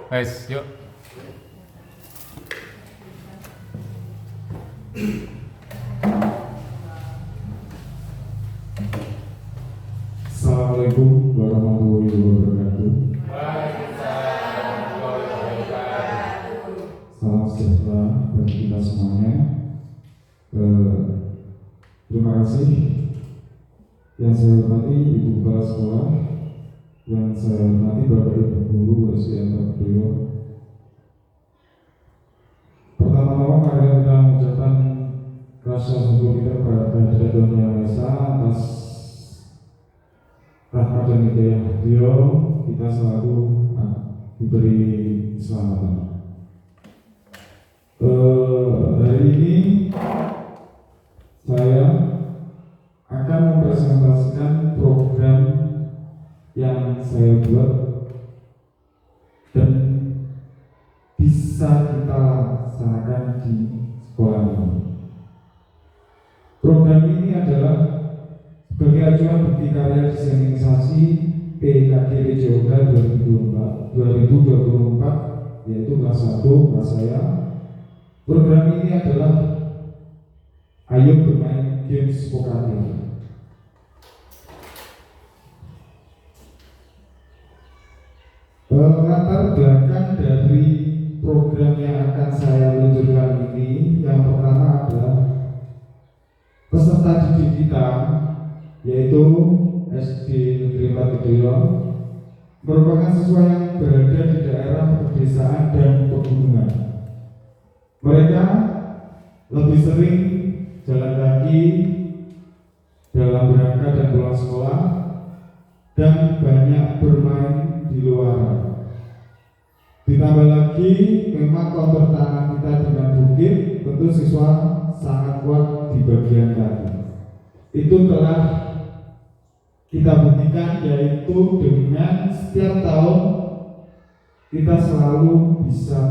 Wes, yuk. Assalamualaikum warahmatullahi wabarakatuh. Salam sejahtera bagi kita semuanya. Terima kasih yang saya hormati Ibu Kepala Sekolah, yang saya hormati Bapak Ibu Guru, SDM Pak Doyo. Pertama-tama mari kita mengucapkan rasa syukur kita kepada kehadirat Tuhan Yang Maha Esa atas rahmat dan hidayah beliau, kita selalu diberi keselamatan. Hari ini saya akan mempresentasikan program yang saya buat dan bisa kita laksanakan di sekolah ini. Program ini adalah sebagai acuan bukti karya desainalisasi PKG PJOK 2024, yaitu kelas 1 kelas saya. Program ini adalah Ayo Bermain Games Vokatif. Latar belakang dari program yang akan saya luncurkan ini, yang pertama adalah peserta didik kita, yaitu SD Negeri 4 Kedoyo, merupakan siswa yang berada di daerah pedesaan dan pegunungan. Mereka lebih sering jalan kaki dalam berangkat dan pulang sekolah, dan banyak bermain di luar. Ditambah lagi memang kontur tanah kita dengan bukit, tentu siswa sangat kuat di bagian kaki. Itu telah kita buktikan, yaitu dengan setiap tahun kita selalu bisa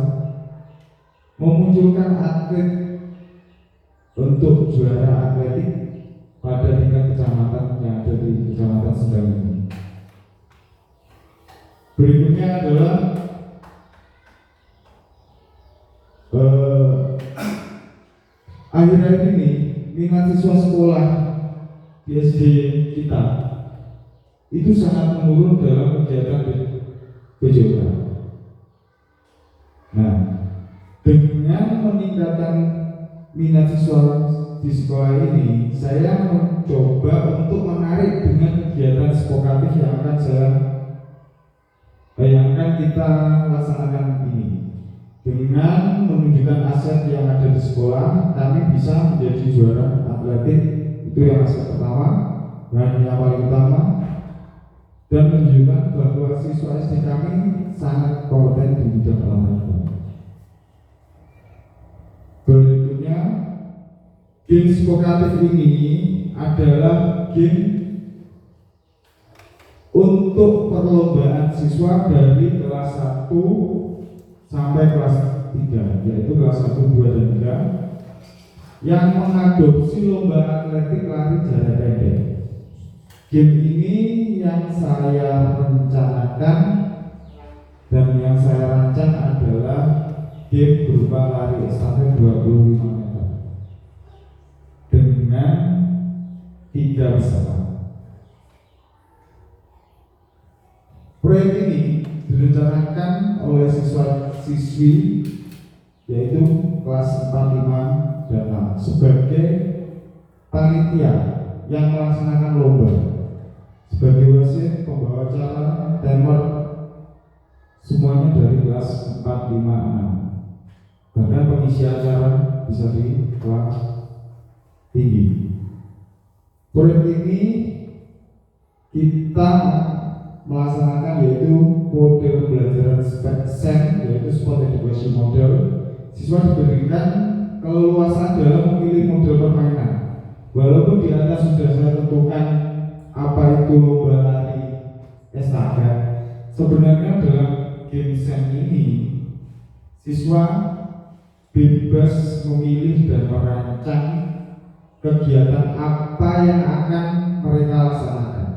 memunculkan atlet untuk juara atletik pada tingkat kecamatan yang ada di Kecamatan Sendang ini. Berikutnya adalah akhir-akhir ini minat siswa sekolah di SD kita itu sangat menurun dalam kegiatan PJOK. Nah, dengan meningkatkan minat siswa di sekolah ini, saya mencoba untuk menarik dengan kegiatan spokatif yang akan kita laksanakan ini. Dengan menunjukkan aset yang ada di sekolah, kami bisa menjadi juara atletik. Itu yang aspek pertama dan yang paling utama, dan menunjukkan bahwa siswa SD kami sangat kompeten di bidang olahraga. Berikutnya, game spokatif ini adalah game untuk perlombaan siswa dari kelas 1 sampai kelas 3, yaitu kelas 1, 2, dan 3, yang mengadopsi lomba atletik lari jarak pendek. Game ini yang saya rencanakan dan yang saya rancang adalah game berupa lari estafet 25 meter dengan 3 peserta. Proyek ini direncanakan oleh siswa-siswi, yaitu kelas 4, 5, dan 6 sebagai panitia yang melaksanakan lomba, sebagai wasit, pembawa acara, timer, semuanya dari kelas 4, 5, 6. Bahkan pengisi acara bisa di kelas tinggi. Proyek ini kita melaksanakan yaitu model pembelajaran SEM, yaitu Sport Education Model. Siswa diberikan keleluasaan dalam memilih model permainan. Walaupun di atas sudah saya tentukan apa itu lomba lari estafet, sebenarnya dalam game SEM ini siswa bebas memilih dan merancang kegiatan apa yang akan mereka laksanakan.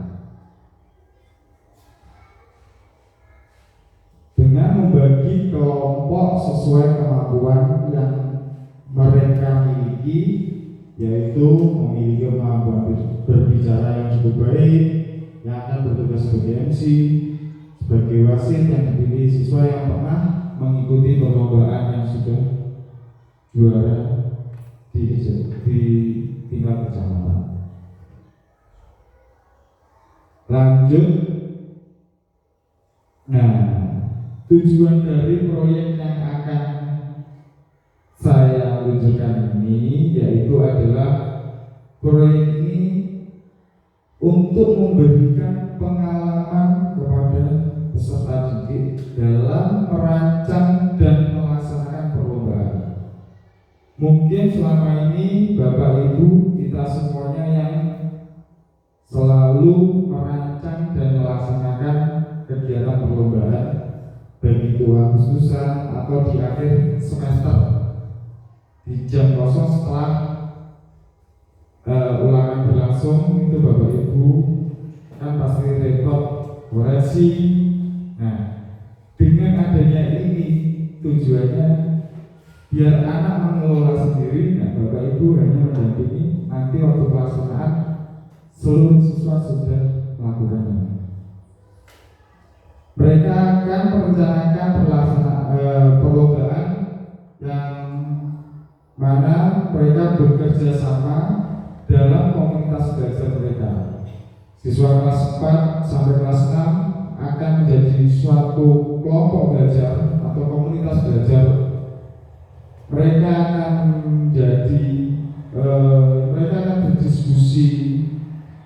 Dengan membagi kemampuan yang mereka miliki, yaitu memiliki kemampuan berbicara yang cukup baik, yang akan bertugas sebagai MC, sebagai wasit yang dipilih siswa yang pernah mengikuti perlombaan yang sudah juara di tingkat kecamatan. Lanjut. Nah, tujuan dari proyek yang akan saya luncurkan ini yaitu adalah proyek ini untuk memberikan pengalaman kepada peserta didik dalam merancang dan melaksanakan perlombaan. Mungkin selama ini Bapak Ibu kita semuanya yang selalu merancang dan melaksanakan kegiatan perlombaan, baik itu Agustusan atau di akhir semester di jam kosong setelah ulangan berlangsung. Itu Bapak Ibu kan pasti repot koreksi. Nah, dengan adanya ini tujuannya biar anak mengelola sendiri. Nah, Bapak Ibu hanya mendampingi, nanti waktu pelaksanaan seluruh siswa sudah melakukannya. Mereka akan merencanakan perlombaan yang mana mereka bekerja sama dalam komunitas belajar mereka. Siswa kelas 4 sampai kelas 6 akan menjadi suatu kelompok belajar atau komunitas belajar. Mereka akan mereka akan berdiskusi,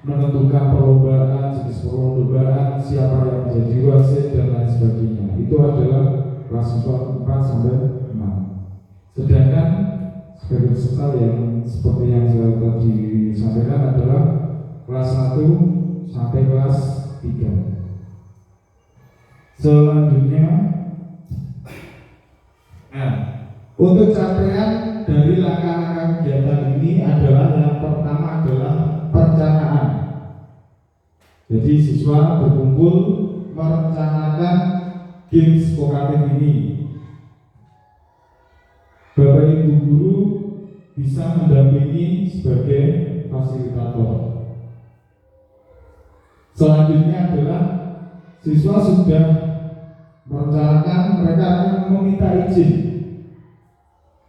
menentukan perlombaan, jenis perlombaan, siapa yang menjadi wasit dan lain sebagainya. Itu adalah kelas 4 sampai 6. Sedangkan sebagai peserta yang seperti yang saya tadi sampaikan adalah kelas 1 sampai kelas 3. Selanjutnya, nah, untuk capaian dari langkah-langkah kegiatan ini adalah yang pertama adalah perencanaan. Jadi siswa berkumpul merencanakan games vokatif ini. Bapak Ibu guru bisa mendampingi sebagai fasilitator. Selanjutnya adalah siswa sudah merencanakan, mereka akan meminta izin.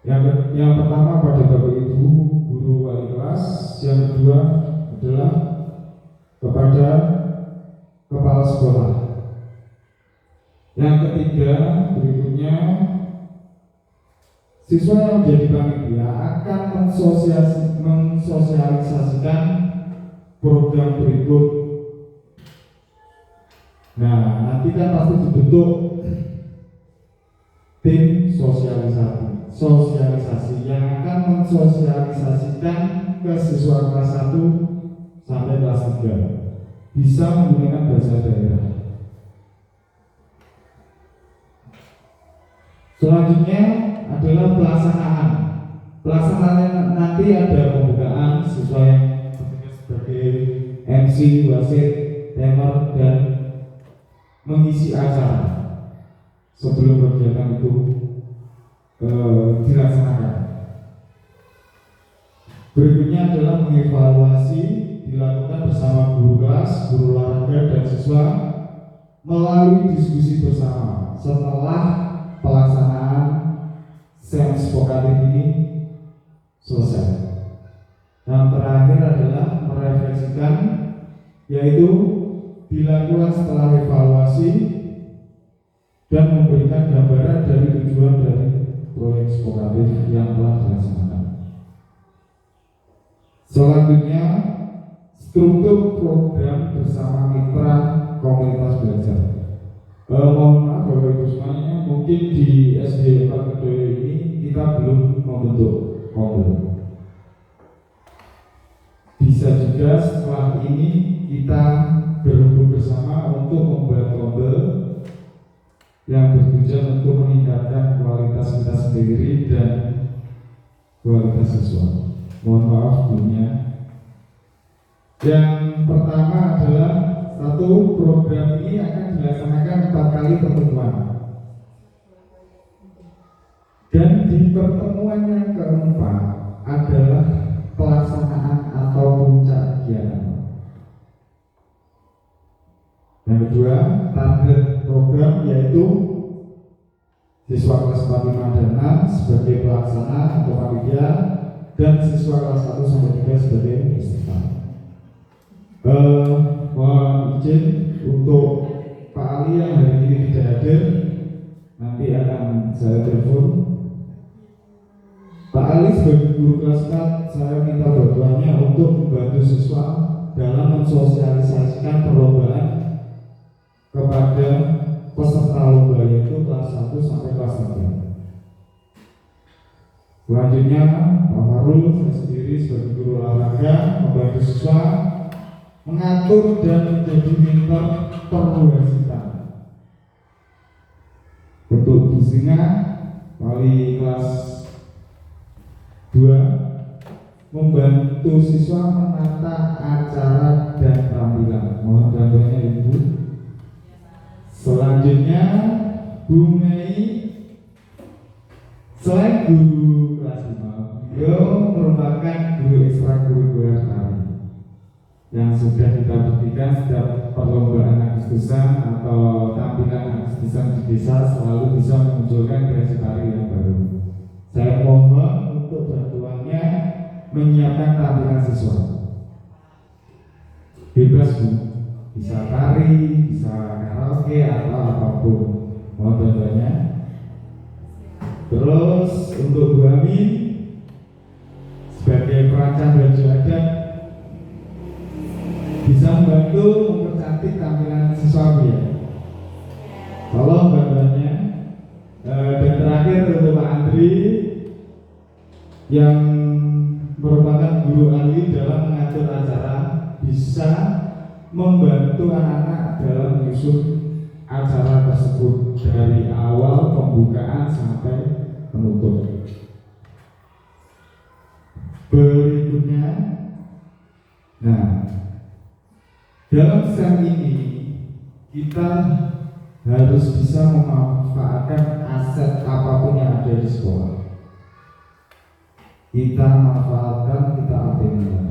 Yang pertama pada Bapak Ibu guru wali kelas, yang kedua adalah kepada kepala sekolah. Yang ketiga berikutnya, siswa yang menjadi panitia akan mensosialisasikan program berikut. Nah, nanti kan pasti dibentuk tim sosialisasi yang akan mensosialisasikan ke siswa kelas 1 sampai kelas 3. Bisa menggunakan bahasa daerah. Selanjutnya adalah pelaksanaan. Pelaksanaan nanti ada pembukaan, siswa yang bertugas sebagai MC, wasit, tenor, dan mengisi acara sebelum kegiatan itu dilaksanakan. Berikutnya adalah mengevaluasi, dilakukan bersama guru kelas, guru olahraga, dan siswa melalui diskusi bersama setelah pelaksanaan sains vokatif ini selesai. Yang terakhir adalah merefleksikan, yaitu dilakukan setelah evaluasi dan memberikan gambaran dari tujuan dari proyek vokatif yang telah dilaksanakan. Selanjutnya, struktur program bersama mitra komunitas belajar. Mohon maaf Bapak Ibu semuanya, mungkin di SD 4 Kedoya ini kita belum membentuk kombo. Bisa juga setelah ini kita berhubung bersama untuk membuat kombo yang bertujuan untuk meningkatkan kualitas kita sendiri dan kualitas siswa. Mohon maaf sebelumnya. Yang pertama adalah satu, program ini akan dilaksanakan 4 kali pertemuan dan pertemuan yang keempat adalah pelaksanaan atau puncak kegiatan. Yang kedua, target program yaitu siswa kelas 4, 5, dan 6 sebagai pelaksana atau panitia, dan siswa kelas 1 sampai 3 sebagai peserta. Mohon izin untuk Pak Ali yang hari ini tidak hadir, nanti akan saya telepon. Pak Ali sebagai guru kelas 4, saya minta bantuannya untuk membantu siswa dalam mensosialisasikan perlombaan kepada peserta lomba, yaitu kelas 1 sampai kelas 3. Selanjutnya Pak Farul, saya sendiri sebagai guru olahraga membantu siswa mengatur dan menjadi mentor perluasitan. Untuk Businga, wali kelas 2 membantu siswa menata acara dan tampilan. Mohon bantuannya Ibu. Selanjutnya Bu Mei, selain guru kelas 5, beliau merupakan guru ekstrakurikuler tari yang sudah kita buktikan setiap perlombaan Agustusan atau tampilan Agustusan di desa selalu bisa memunculkan kreasi tari yang baru. Saya mohon untuk bantuannya menyiapkan tampilan siswa. Bebas Bu, bisa tari, bisa karaoke atau apapun. Mohon bantuannya. Terus untuk Bu Amin sebagai perancang baju adat bisa membantu mempercantik tampilan siswa ya. Tolong bantuannya. Dan terakhir untuk Pak Andri yang merupakan guru ahli dalam mengatur acara, bisa membantu anak-anak dalam menyusun acara tersebut dari awal pembukaan sampai penutup. Berikutnya, nah, dalam SEM ini kita harus bisa memanfaatkan aset apapun yang ada di sekolah. Kita manfaatkan, kita optimalkan.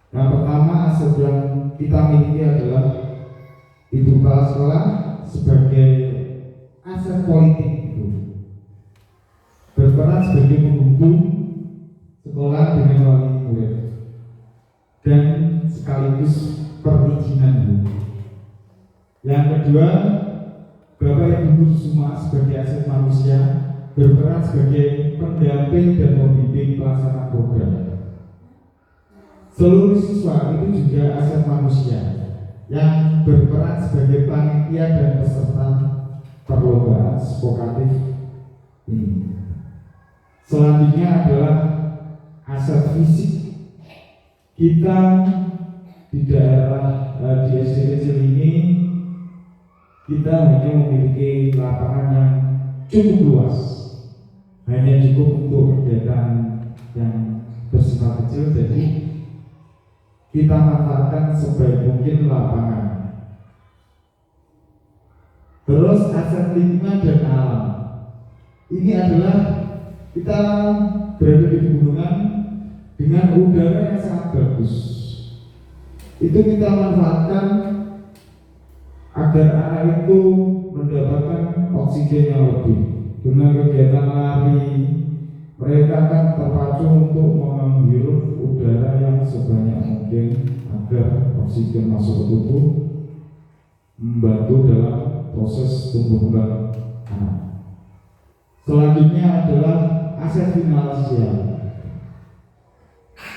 Yang pertama, aset yang kita miliki adalah ibu kepala sekolah sebagai aset politik itu, berperan sebagai penghubung sekolah dengan wali murid dan sekaligus perizinan. Yang kedua, Bapak Ibu guru semua sebagai aset manusia, berperan sebagai pendamping dan pembimbing pelaksana program. Seluruh siswa itu juga aset manusia yang berperan sebagai panitia dan peserta perlombaan spokatif ini. Selanjutnya adalah aset fisik. Kita di daerah di SD kecil ini kita hanya memiliki lapangan yang cukup luas, hanya cukup untuk kegiatan yang bersifat kecil, jadi kita manfaatkan sebaik mungkin lapangan. Terus aset lingkungan dan alam, ini adalah kita berada di pegunungan dengan udara yang sangat bagus. Itu kita manfaatkan agar anak itu mendapatkan oksigen yang lebih. Dengan kegiatan lari, mereka akan terpacu untuk menghirup udara yang sebanyak mungkin agar oksigen masuk ke tubuh, membantu dalam proses tumbuh kembang anak. Selanjutnya adalah aset finansial.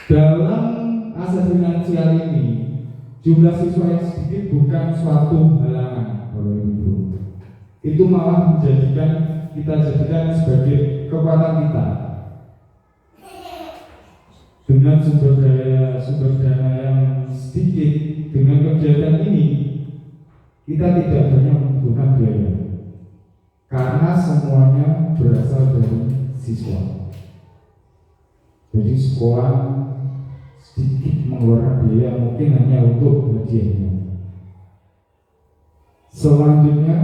Dalam aset finansial ini, jumlah siswa yang sedikit bukan suatu halangan, Bapak Ibu. Itu malah menjadikan kita jadikan sebagai kekuatan kita. Dengan sumber dana yang sedikit, dengan kegiatan ini kita tidak banyak membutuhkan biaya, karena semuanya berasal dari siswa. Jadi sekolah sedikit mengeluarkan biaya, mungkin hanya untuk hadiahnya. Selanjutnya,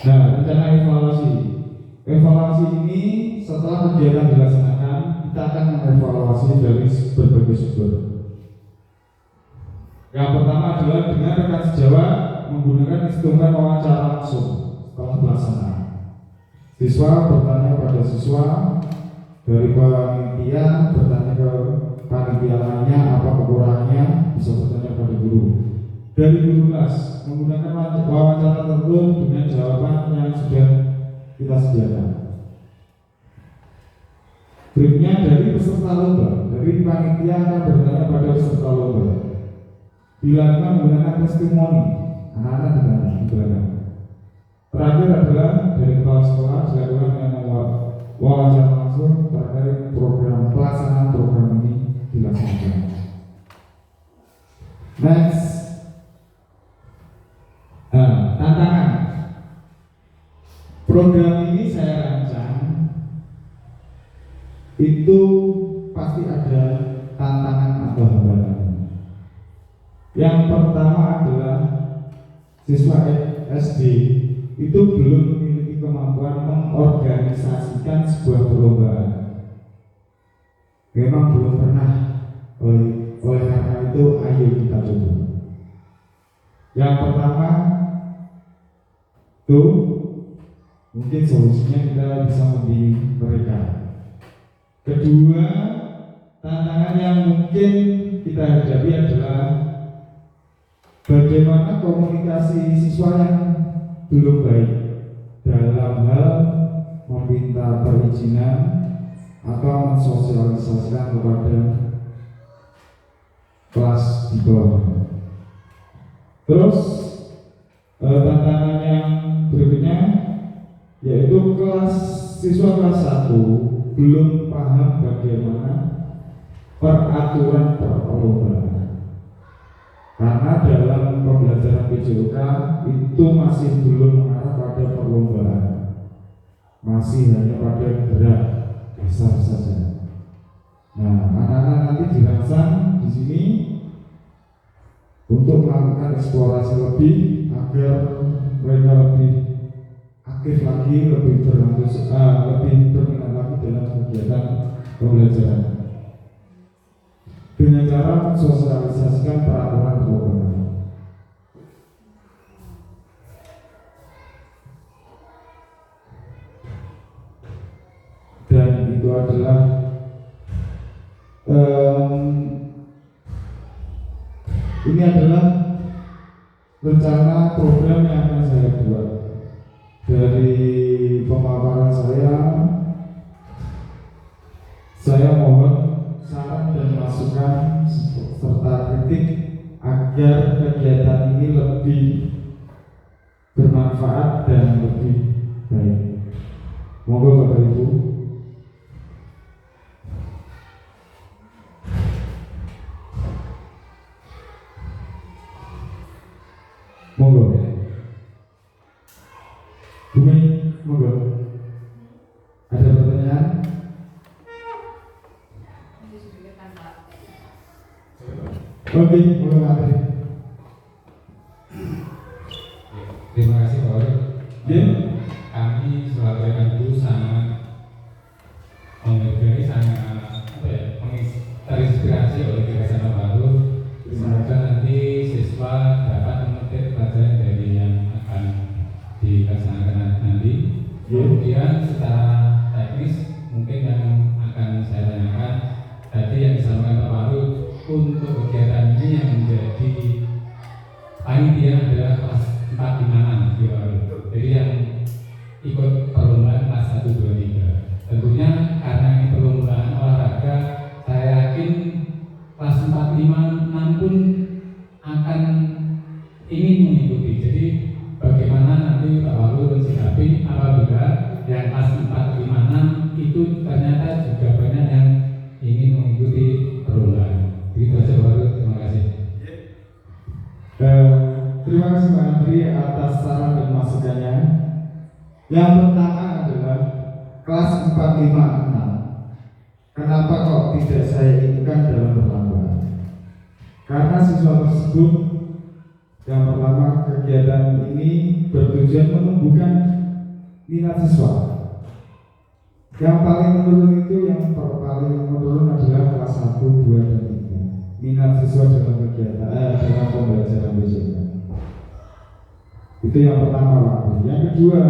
nah, rencana evaluasi. Evaluasi ini setelah kegiatan dilaksanakan, kita akan mengevaluasi dari berbagai sumber. Yang pertama adalah dengan rekan sejawat menggunakan instrumen wawancara langsung setelah pelaksanaan. Siswa bertanya pada siswa, dari panitia bertanya ke panitia lainnya apa kekurangannya, bisa bertanya pada guru. Dari guru kelas menggunakan wawancara tertutup dengan jawaban yang sudah kita sediakan. Berikutnya dari peserta lomba, dari panitia akan bertanya pada peserta lomba. Dilakukan menggunakan testimoni, anak-anak ditanya di belakang. Terakhir adalah dari kepala sekolah dilakukan dengan wawancara langsung terkait program pelaksanaan program ini dilaksanakan. Next, tantangan. Program ini saya rancang itu pasti ada tantangan atau hambatan. Yang pertama adalah siswa SD itu belum memiliki kemampuan mengorganisasikan sebuah perlombaan. Memang belum pernah, oleh karena itu ayo kita coba. Yang pertama itu mungkin solusinya kita bisa membimbing mereka. Kedua, tantangan yang mungkin kita hadapi adalah bagaimana komunikasi siswa yang belum baik dalam hal meminta perizinan atau mensosialisasikan kepada kelas di bawah. Terus tantangan yang berikutnya yaitu siswa kelas 1 belum paham bagaimana peraturan perlombaan. Karena dalam pembelajaran PJOK itu masih belum mengarah pada perlombaan, masih hanya pada gerak dasar saja. Nah, anak-anak nanti dirangsang di sini untuk melakukan eksplorasi lebih agar mereka lebih aktif lagi, lebih berminat lagi dalam kegiatan pembelajaran dengan cara mensosialisasikan peraturan perlombaan. Dan itu adalah ini adalah rencana program yang akan saya buat. Dari pemaparan saya mohon saran dan masukan serta kritik agar kegiatan ini lebih bermanfaat dan lebih baik. Monggo Bapak Ibu. Monggo. Bumi, monggo. Ada pertanyaan? Oke, monggo Matri. Terima kasih Pak Wali. Ya. Kami selaku rekan guru sangat menghargai, sangat terinspirasi oleh gagasan Pak Baru. Semoga nanti siswa dapat memetik pelajaran dari yang akan dilaksanakan nanti. Kemudian secara teknis mungkin yang akan saya tanyakan tadi yang disampaikan Pak Baru, untuk kegiatan ini yang menjadi panitia adalah kelas 4, 5, 6 di Baru. Jadi yang ikut perlombaan kelas 1, 2, 3. Tentunya karena ini perlombaan olahraga, saya yakin kelas 4, 5, 6 pun akan ingin mengikuti. Jadi bagaimana nanti Pak Walu mensikapi apabila yang kelas 4, 5, 6 itu ternyata juga banyak yang ingin mengikuti perlombaan. Begitu saja Pak Walu, terima kasih. Terima kasih Pak Andri atas saran dan masukannya. Yang pertama adalah kelas 4, 5, 6. Kenapa kok tidak saya ikutkan dalam perlombaan? Karena siswa tersebut yang pertama kegiatan ini bertujuan menumbuhkan minat siswa Yang paling menurun itu paling menurun adalah kelas 1, 2, dan 3. Minat siswa dalam kegiatan dalam pembelajaran BCK. Itu yang pertama, Pak. Yang kedua,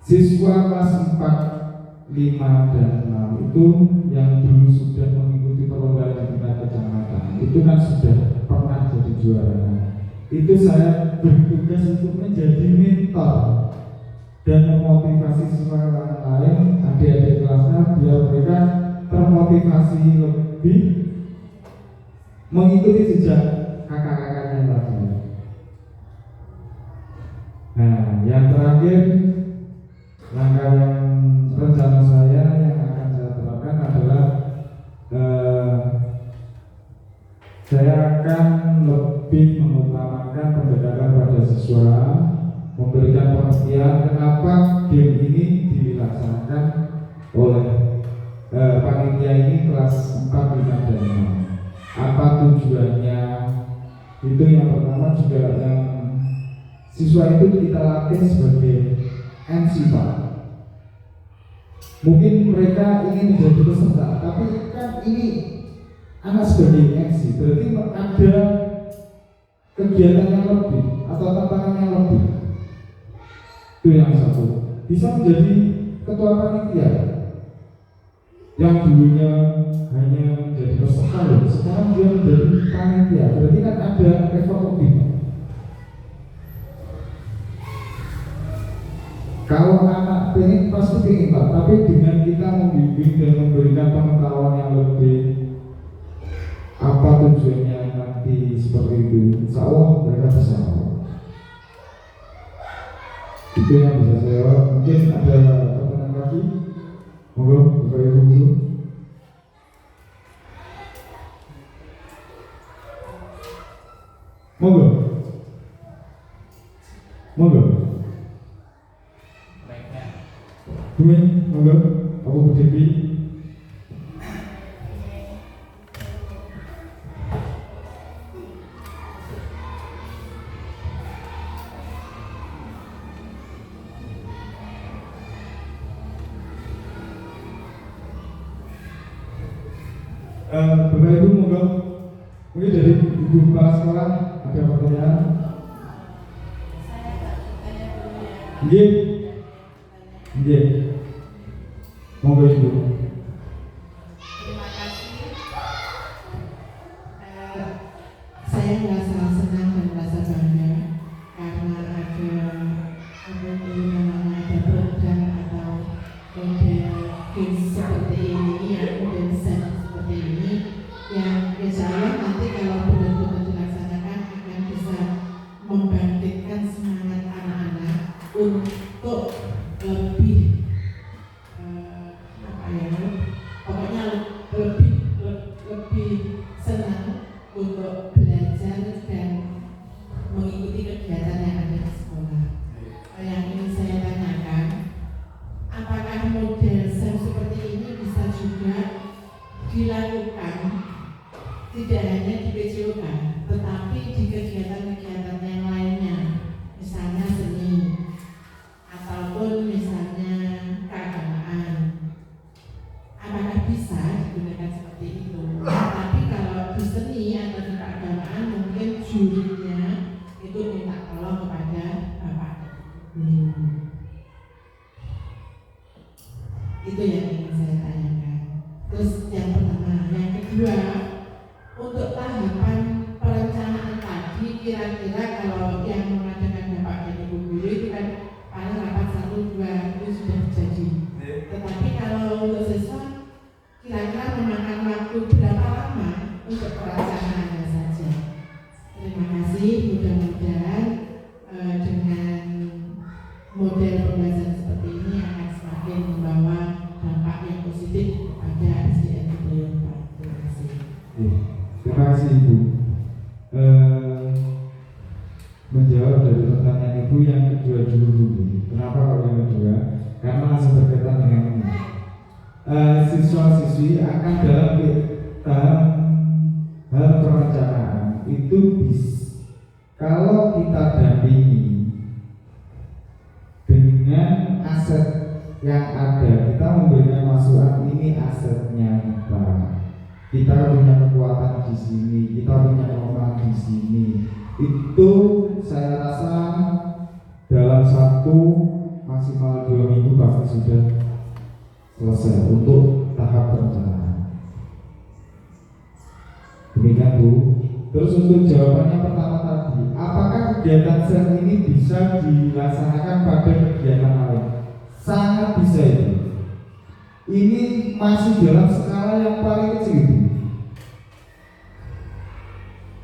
siswa kelas 4, 5, dan 6 itu yang dulu sudah mengikuti perlombaan di tingkat kecamatan, itu kan sudah pernah jadi juara. Itu saya bertugas untuk menjadi mentor dan memotivasi siswa lain, adik-adik kelasnya, biar mereka termotivasi lebih mengikuti jejak kakak-kakaknya tadi. Nah, yang terakhir, langkah yang rencana saya yang akan saya terapkan adalah saya akan lebih mengutamakan pendekatan pada siswa, memberikan pengertian kenapa game ini dilaksanakan oleh panitia ini kelas 4, 5, dan 6. Apa tujuannya? Itu yang pertama. Juga yang siswa itu kita latih sebagai MC, Pak. Mungkin mereka ingin menjadi peserta, tapi kan ini anak sebagai MC, berarti ada kegiatan yang lebih atau tantangan yang lebih. Itu yang satu. Bisa menjadi ketua panitia yang dulunya hanya menjadi peserta, sekarang dia menjadi panitia, berarti kan ada effort lebih. Kalau anak pengen pasti pengen, Pak, tapi dengan kita membimbing dan memberikan pengetahuan yang lebih, apa tujuannya nanti seperti itu, insya Allah mereka bisa. Itu yang bisa saya. Mungkin ada pertanyaan lagi, monggo Bapak Ibu dulu. Monggo, monggo. Bumin, monggo, Bapak Bu Devi. Bapak Ibu monggo. Mungkin dari Ibu Kepala Sekolah ada pertanyaan? Nggih. Nggih. Monggo Ibu. Terima kasih. Saya merasa senang dan merasa bangga karena ada program atau model games seperti ini, yang model set seperti ini, yang insya Allah nanti kalau benar-benar dilaksanakan akan bisa membangkitkan semangat anak-anak untuk lebih pokoknya lebih senang untuk belajar dan mengikuti kegiatan yang ada di sekolah. Yang ingin saya tanyakan, apakah model SEM seperti ini bisa juga dilakukan tidak hanya di PJOK, tetapi di kegiatan-kegiatan yang lainnya, misalnya seni ataupun misalnya keagamaan. Apakah bisa digunakan seperti itu? Tapi kalau di seni atau di keagamaan mungkin jurinya itu minta tolong kepada Bapak. Itu yang ingin saya tanyakan. Terus yang pertama, yang kedua, untuk tahapan perencanaan tadi, kira-kira kalau yang mengadakan Bapak dan Ibu guru itu kan paling rapat 1, 2 itu sudah terjadi. Tetapi kalau untuk siswa, kira-kira memakan waktu berapa lama untuk perencanaannya saja? Terima kasih. Mudah-mudahan dengan model pembelajaran seperti ini akan semakin membawa dampak yang positif kepada SDN beliau. Terima kasih. Terima kasih Ibu. Menjawab dari pertanyaan Ibu yang kedua dulu. Kenapa kalau yang kedua? Karena langsung berkaitan dengan ini. Siswa-siswi akan dalam hal perencanaan itu kalau kita dampingi dengan aset yang ada, kita memberikan masukan ini asetnya kita. Kita punya kekuatan di sini, kita punya kelemahan di sini. Itu saya rasa dalam 1 maksimal 2 minggu pasti sudah selesai untuk tahap perencanaan. Demikian Bu. Terus untuk jawabannya pertama tadi, apakah kegiatan SEM ini bisa dilaksanakan pada kegiatan lain? Sangat bisa itu. Ini masih dalam skala yang paling kecil itu.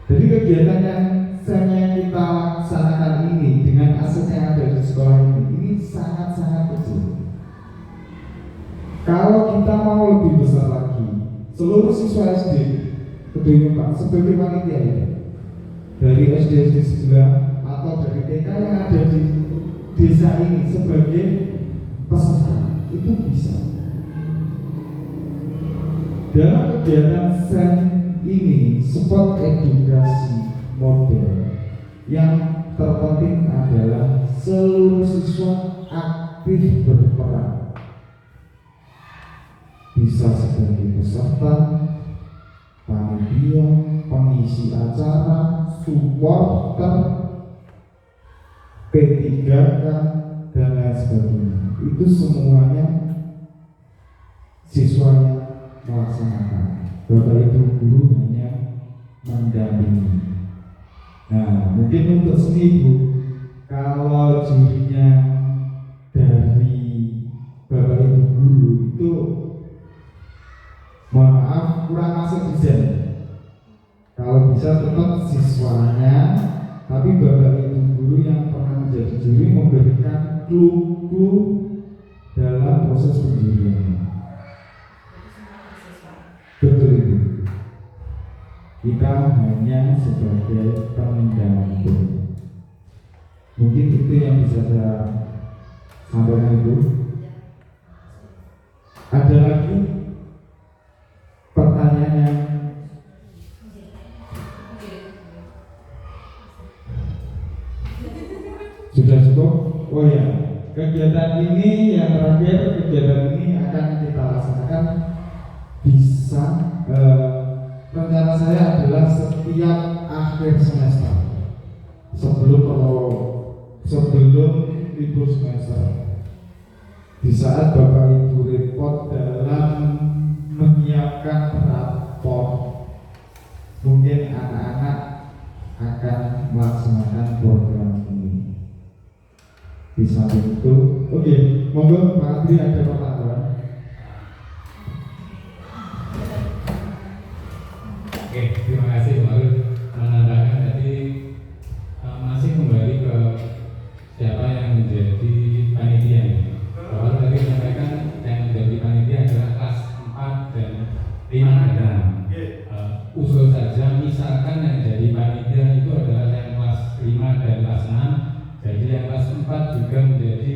Jadi kegiatan yang SEM yang kita laksanakan ini dengan aset yang ada di sekolah ini sangat-sangat kecil. Kalau kita mau lebih besar lagi, seluruh siswa SD Pak sebagai panitia itu dari SD sebelah atau dari TK yang ada di desa ini sebagai peserta itu bisa. Dalam kegiatan SEM ini spot edukasi model yang terpenting adalah seluruh siswa aktif berperan, bisa sebagai peserta, panitia, pengisi acara, supporter, P3K dan lain sebagainya. Itu semuanya siswa yang melaksanakan. Bapak Ibu guru hanya mendampingi. Nah, mungkin untuk seni Bu, kalau jurinya dari Bapak Ibu guru itu mohon maaf kurang masuk desain. Kalau bisa tetap siswanya, tapi Bapak Ibu guru yang pernah menjadi juri memberikan clue-clue dalam proses penjurian. Betul itu. Kita hanya sebagai pendamping. Mungkin itu yang bisa saya sampaikan itu. Ada lagi pertanyaan yang sudah cukup? Oh ya, kegiatan ini yang terakhir, kegiatan ini akan kita laksanakan bisa rencana saya adalah setiap akhir semester sebelum libur semester, di saat Bapak Ibu repot dalam menyiapkan rapor, mungkin anak-anak akan melaksanakan program ini. Di samping itu, oke, monggo Pak Andri ada pertanyaan. Oke, terima kasih Pak Arul menambahkan tadi masih kembali ke siapa yang menjadi panitia ini. Pak Arul tadi menyampaikan yang menjadi panitia adalah kelas 4 dan 5 dan 6. Usul saja misalkan yang jadi panitia itu adalah yang kelas 5 dan kelas 6, jadi yang kelas 4 juga menjadi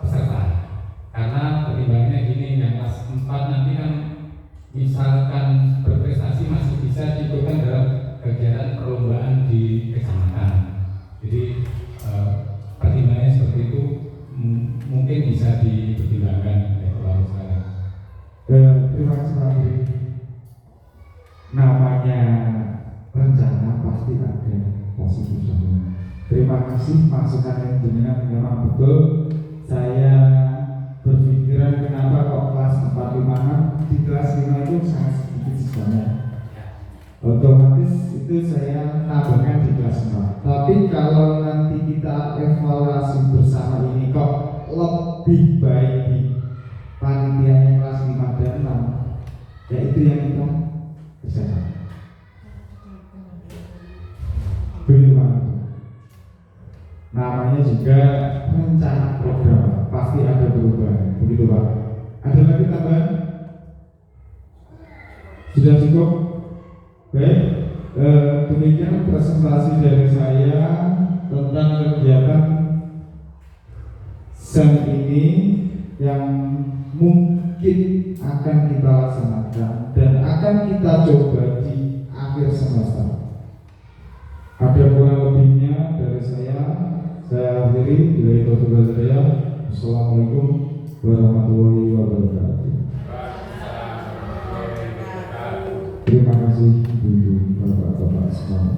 peserta. Karena pertimbangannya gini, yang kelas 4 nanti kan misalkan berprestasi masih bisa diikutkan dalam kegiatan perlombaan di kecamatan. Jadi pertimbangannya seperti itu mungkin bisa dipertimbangkan oleh Bapak sekarang. Terima kasih Pak Andri. Namanya rencana pasti ada positif semua. Terima kasih masukan yang jenengan memang betul. Saya berpikiran kenapa kok kelas 4, 5, 6 di kelas 5 itu sangat sedikit siswanya. Otomatis itu saya tambahkan di kelas 4. Tapi kalau nanti kita evaluasi bersama ini kok lebih baik di panitia yang kelas 5 dan 6, ya itu yang kita kerjakan. Begitu Pak. Namanya juga rencana program, pasti ada perubahan. Begitu Pak. Ada lagi tambahan? Sudah cukup? Baik, demikian presentasi dari saya tentang kegiatan SEM ini yang mungkin akan kita laksanakan dan akan kita coba di akhir semester. Ada kurang lebihnya dari saya akhiri. Bila itu tugas saya. Assalamualaikum warahmatullahi wabarakatuh. Terima kasih Ibu, Bapak-bapak semua.